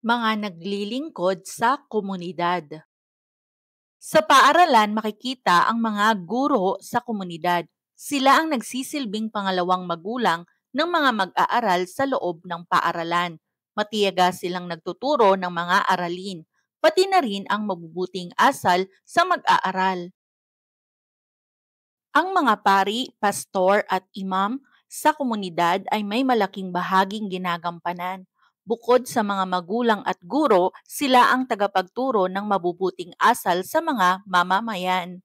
Mga naglilingkod sa komunidad. Sa paaralan, makikita ang mga guro sa komunidad. Sila ang nagsisilbing pangalawang magulang ng mga mag-aaral sa loob ng paaralan. Matiyaga silang nagtuturo ng mga aralin, pati na rin ang mabubuting asal sa mag-aaral. Ang mga pari, pastor at imam sa komunidad ay may malaking bahaging ginagampanan. Bukod sa mga magulang at guro, sila ang tagapagturo ng mabubuting asal sa mga mamamayan.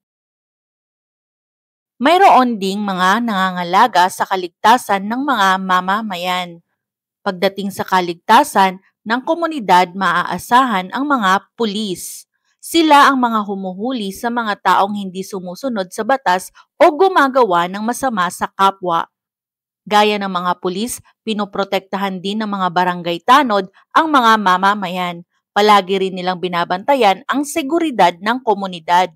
Mayroon ding mga nangangalaga sa kaligtasan ng mga mamamayan. Pagdating sa kaligtasan ng komunidad, maaasahan ang mga pulis. Sila ang mga humuhuli sa mga taong hindi sumusunod sa batas o gumagawa ng masama sa kapwa. Gaya ng mga pulis, pinoprotektahan din ng mga barangay tanod ang mga mamamayan. Palagi rin nilang binabantayan ang seguridad ng komunidad.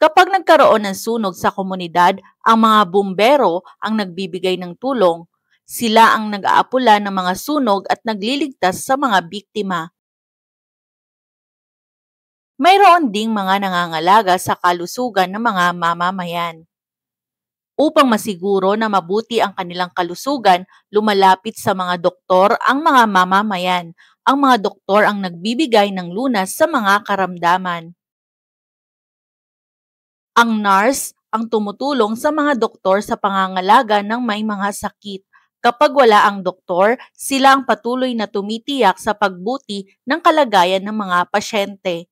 Kapag nagkaroon ng sunog sa komunidad, ang mga bumbero ang nagbibigay ng tulong. Sila ang nag-aapula ng mga sunog at nagliligtas sa mga biktima. Mayroon ding mga nangangalaga sa kalusugan ng mga mamamayan. Upang masiguro na mabuti ang kanilang kalusugan, lumalapit sa mga doktor ang mga mamamayan. Ang mga doktor ang nagbibigay ng lunas sa mga karamdaman. Ang nurse ang tumutulong sa mga doktor sa pangangalaga ng may mga sakit. Kapag wala ang doktor, sila ang patuloy na tumitiyak sa pagbuti ng kalagayan ng mga pasyente.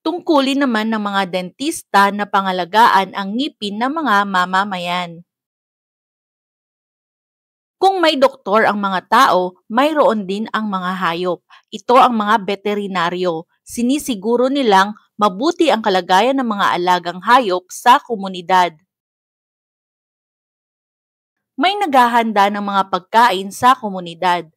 Tungkulin naman ng mga dentista na pangalagaan ang ngipin ng mga mamamayan. Kung may doktor ang mga tao, mayroon din ang mga hayop. Ito ang mga veterinaryo. Sinisiguro nilang mabuti ang kalagayan ng mga alagang hayop sa komunidad. May naghahanda ng mga pagkain sa komunidad.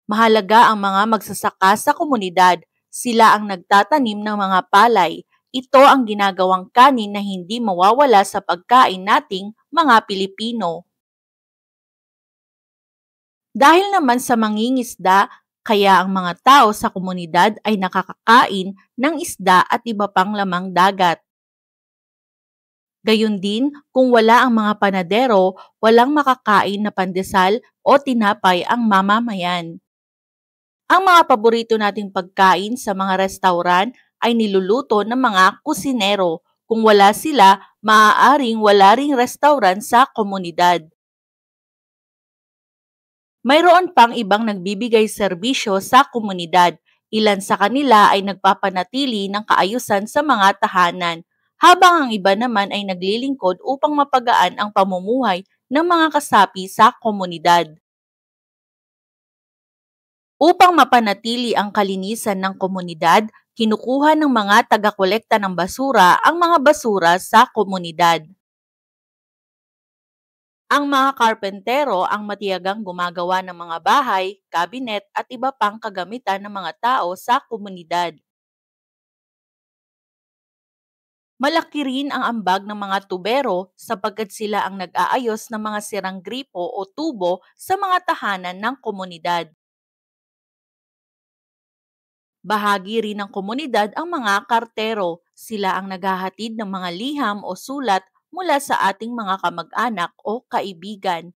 Mahalaga ang mga magsasaka sa komunidad. Sila ang nagtatanim ng mga palay. Ito ang ginagawang kanin na hindi mawawala sa pagkain nating mga Pilipino. Dahil naman sa mangingisda, kaya ang mga tao sa komunidad ay nakakakain ng isda at iba pang lamang dagat. Gayun din, kung wala ang mga panadero, walang makakain na pandesal o tinapay ang mamamayan. Ang mga paborito nating pagkain sa mga restaurant ay niluluto ng mga kusinero. Kung wala sila, maaaring wala ring restaurant sa komunidad. Mayroon pang ibang nagbibigay serbisyo sa komunidad. Ilan sa kanila ay nagpapanatili ng kaayusan sa mga tahanan, habang ang iba naman ay naglilingkod upang mapagaan ang pamumuhay ng mga kasapi sa komunidad. Upang mapanatili ang kalinisan ng komunidad, kinukuha ng mga taga-kolekta ng basura ang mga basura sa komunidad. Ang mga karpentero ang matiyagang gumagawa ng mga bahay, kabinet at iba pang kagamitan ng mga tao sa komunidad. Malaki rin ang ambag ng mga tubero sapagkat sila ang nag-aayos ng mga sirang gripo o tubo sa mga tahanan ng komunidad. Bahagi rin ng komunidad ang mga kartero. Sila ang naghahatid ng mga liham o sulat mula sa ating mga kamag-anak o kaibigan.